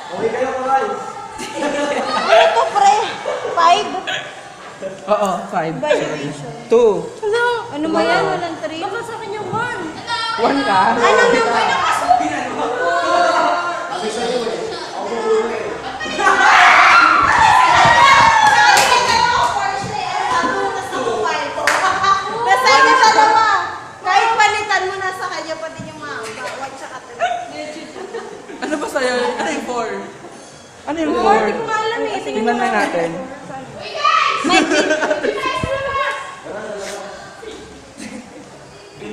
Okay kayo, Kamal. Ano to, pre? 5? Oo, 5. Violation. 2. Ano? Ano ba yan? Walang 3? Baka sa akin yung 1. 1 ka? Ano naman ang kaso? Nasa inyo sa dalawa. Kahit palitan mo na sa kanya, pati yung mga bawat tsaka Ano ba sa'yo? Ano yung 4? Ano yung Hindi ko 4? alam eh. Tingnan na natin.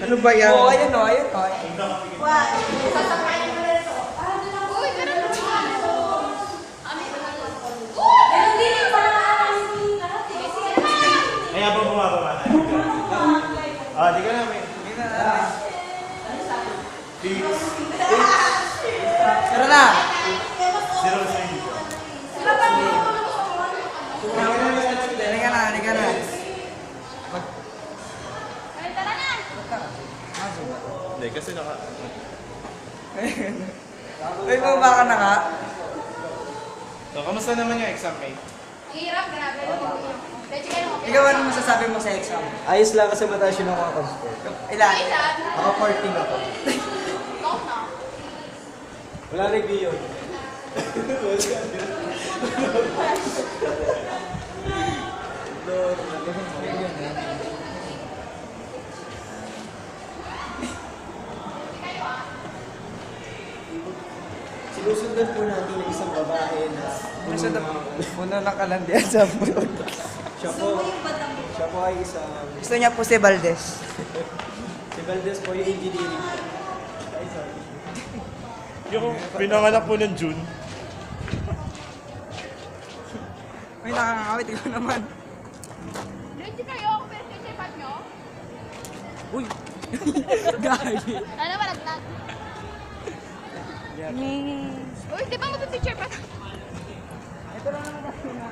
Ano ba yan? Oo, ayan o, ayan o. Kaya ba bumababa na? Ah, di ka namin. Fix. Tara na! 0-3. Halika na, halika na. Hindi, kasi naka... Uy, baba ka na ka? So, kamusta naman yung exam, mate? Hirap, grabe. Ikaw ano masasabi mo sa exam? Ayos lang kasi mataas yun ako score. Ilan? Ako 14 ako. Wala review yun. Sinusundan po natin ng isang babae na Nasa puno ng kalandian sa puno. siya po ay isang Gusto niya po si Valdez. si Valdez po yung engineering po. Ay, sorry. Yung pinanganak po ng June. Uy, nakakawit ko naman. Ready kayo? Ako pero teacher pad nyo? Uy! Gagi. Ano ba naglag? Uy, di ba mag-teacher pad? Ito lang naman kasi na